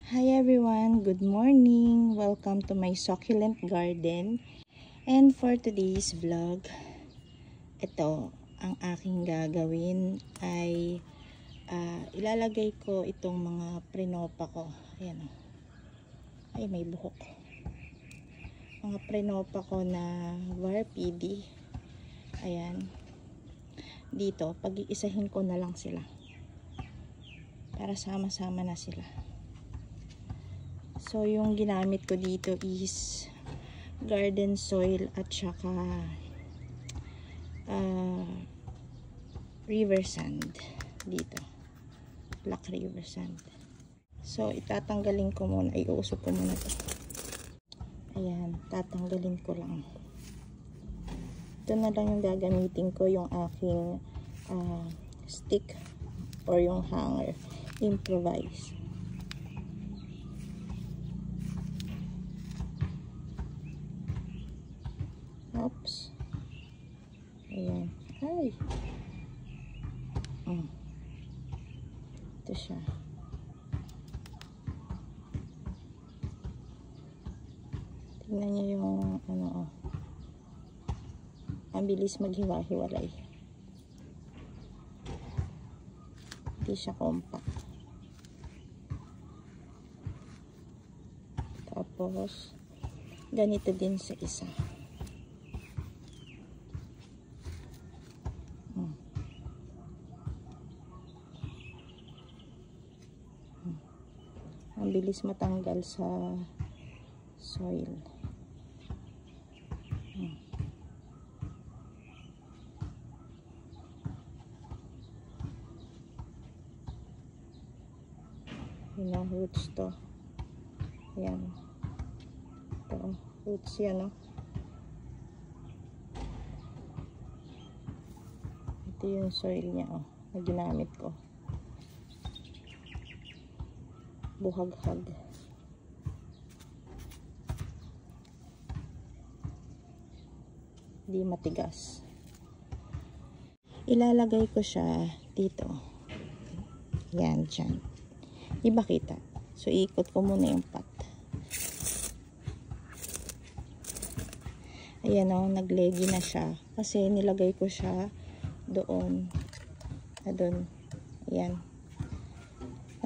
Hi everyone, good morning. Welcome to my succulent garden. And for today's vlog, ito ang aking gagawin ay ilalagay ko itong mga prenopa ko. Ayan. Ay, may buhok. Mga prenopa ko na varpidi. Ayan. Dito, pag-iisahin ko na lang sila. Para sama-sama na sila. So, yung ginamit ko dito is garden soil at saka river sand dito. Black river sand. So, itatanggalin ko muna. Iuusok ko muna ito. Ayan, tatanggalin ko lang. Ito na lang yung gagamitin ko, yung aking stick or yung hanger. Improvise. Oops. Ayan. Ay. Ito siya. Tingnan niyo yung ang bilis maghiwa-hiwalay. Hindi siya compact. Tapos ganito din sa isa. Ang bilis matanggal sa soil. Yun ang roots to. Ayan. Ito, roots yan, no? Ito yung soil niya, oh, na ginamit ko. Buhaghag. Di matigas. Ilalagay ko siya dito. Yan, dyan. Di ba kita? So, ikot ko muna yung pot. Ayan o, naglegi na siya. Kasi nilagay ko siya doon. Doon. Ayan.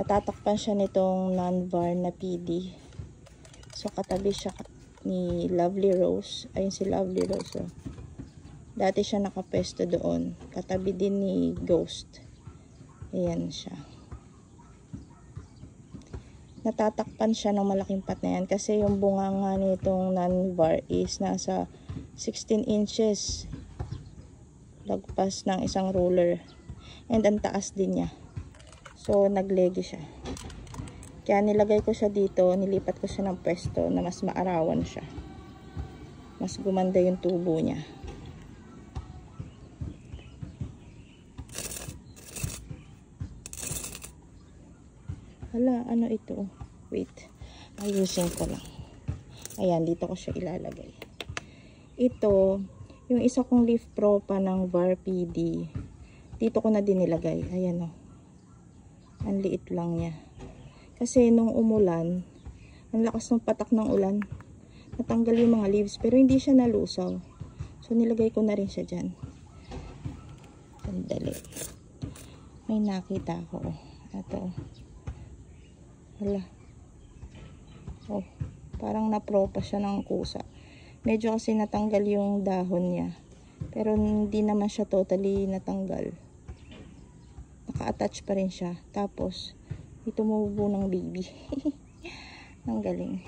Natatakpan siya nitong non-var na PD. So, katabi siya ni Lovely Rose. Ayun si Lovely Rose. Oh. Dati siya nakapesto doon. Katabi din ni Ghost. Ayan siya. Natatakpan siya ng malaking pot na yan. Kasi yung bunganga nitong non-var is nasa 16 inches. Lagpas ng isang ruler. And ang taas din niya. So, naglegi siya. Kaya nilagay ko siya dito, nilipat ko siya ng pwesto na mas maarawan siya. Mas gumanda yung tubo niya. Hala, ano ito? Wait. Ayusin ko lang. Ayan, dito ko siya ilalagay. Ito, yung isa kong leaf propa ng varpidi. Dito ko na din nilagay. Ayan o. Ang liit lang niya. Kasi nung umulan, ang lakas ng patak ng ulan, natanggal yung mga leaves, pero hindi siya nalusaw. So, nilagay ko na rin siya dyan. Sandali. May nakita ako. Ito. Hala. Oh, parang napropa siya ng kusa. Medyo kasi natanggal yung dahon niya. Pero hindi naman siya totally natanggal. Naka-attach pa rin siya. Tapos, ito tumubo ng baby. Ang galing.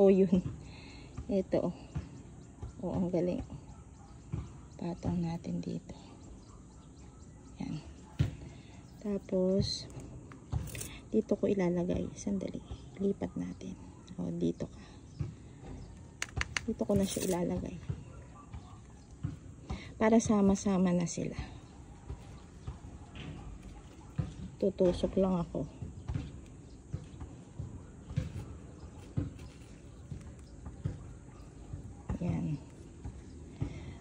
Oh, yun. Ito. Oh, ang galing. Patong natin dito. Yan. Tapos, dito ko ilalagay. Sandali. Lipat natin. Oh, dito ka. Dito ko na siya ilalagay. Para sama-sama na sila. Tutusok lang ako. Yan.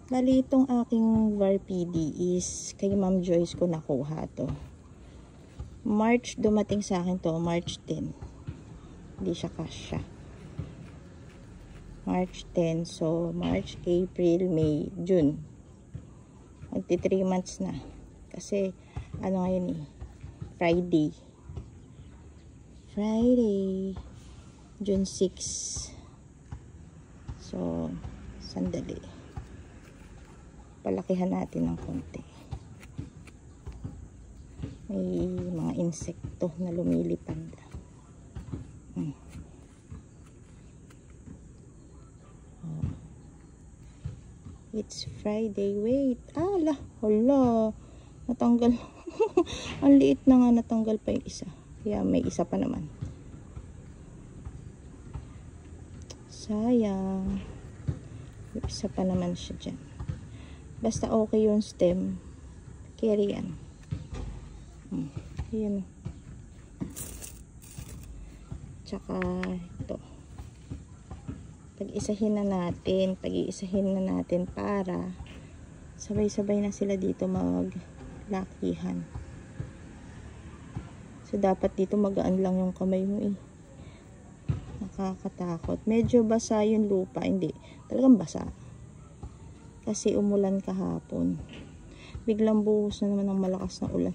Bali, itong aking varpidi is kay Ma'am Joyce ko nakuha to. March dumating sa akin to, March 10. Hindi siya kasya. March 10. So, March, April, May, June. Magti 3 months na. Kasi, ano ngayon eh, Friday. June 6. So, sandali. Palakihan natin ng konti. May mga insekto na lumilipad. It's Friday. Wait. Hala. Natanggal. Ang liit na nga, natanggal pa yung isa. Kaya may isa pa naman. Sayang. May isa pa naman siya dyan. Basta okay yung stem. Carry yan. Ayan. Tsaka ito. Pag-isahin na natin para sabay-sabay na sila dito maglakihan. So, dapat dito magaan lang yung kamay mo eh. Nakakatakot. Medyo basa yung lupa. Hindi. Talagang basa. Kasi umulan kahapon. Biglang buhos na naman ng malakas na ulan.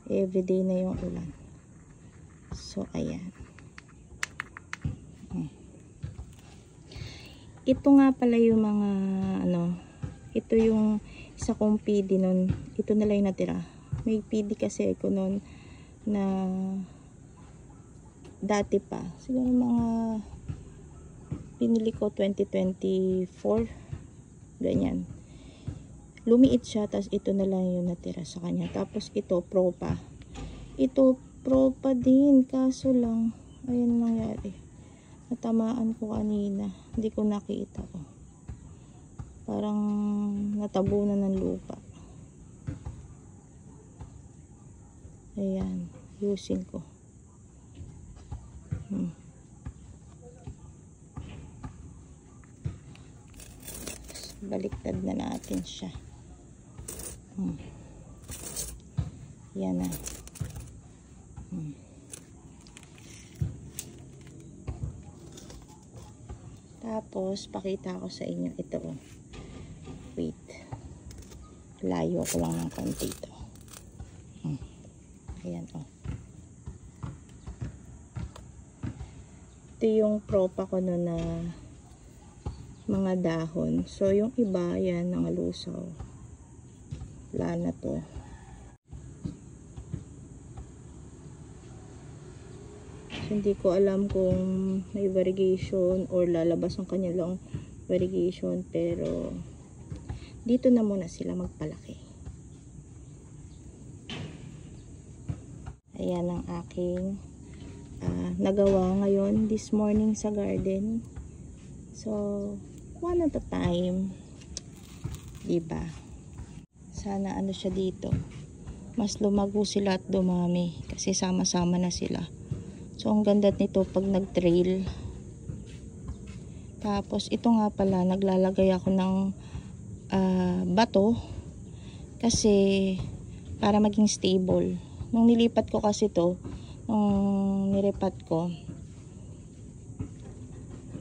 Everyday na yung ulan. So, ayan. Ito nga pala yung mga ito yung isa kong PD nun. Ito na lang yung natira. May PD kasi ako nun na dati pa. Siguro mga pinili ko 2024. Ganyan. Lumiit siya, tapos ito na lang yung natira sa kanya. Tapos ito, Propa. Ito, Propa din. Kaso lang, ayan nangyari. Natamaan ko kanina. Hindi ko nakita ko. Parang natabunan ng lupa. Ayan. Yusin ko. Baliktad na natin siya. Yan na. Tapos, pakita ko sa inyo ito. Wait. Layo ko lang ng konti ito. Ayan, oh. Ito yung Propa ko no na mga dahon. So, yung iba, yan, nangalusaw. Wala na to. Hindi ko alam kung may variegation or lalabas ang kanilang variegation, pero dito na muna sila magpalaki. Ayan ang aking nagawa ngayon this morning sa garden. So, one at a time. Diba? Sana ano siya dito. Mas lumago sila at dumami kasi sama-sama na sila. So, ang ganda nito pag nag-trail. Tapos, ito nga pala, naglalagay ako ng bato. Kasi, para maging stable. Nung nilipat ko kasi to, nung niripat ko,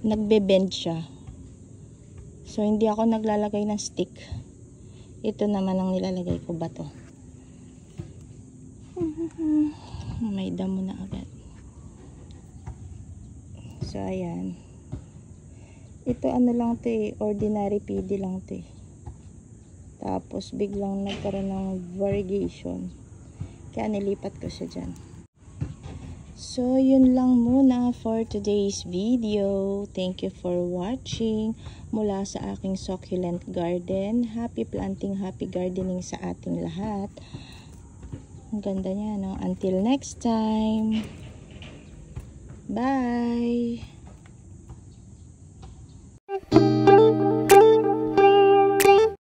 nagbe-bend siya. So, hindi ako naglalagay ng stick. Ito naman ang nilalagay ko, bato. May damo na agad. So, ayan. Ito ano lang to eh. Ordinary PD lang to eh. Tapos, biglang nagkaroon ng variegation. Kaya nilipat ko siya dyan. So, yun lang muna for today's video. Thank you for watching. Mula sa aking succulent garden. Happy planting, happy gardening sa ating lahat. Ang ganda niya, no? Until next time. Bye!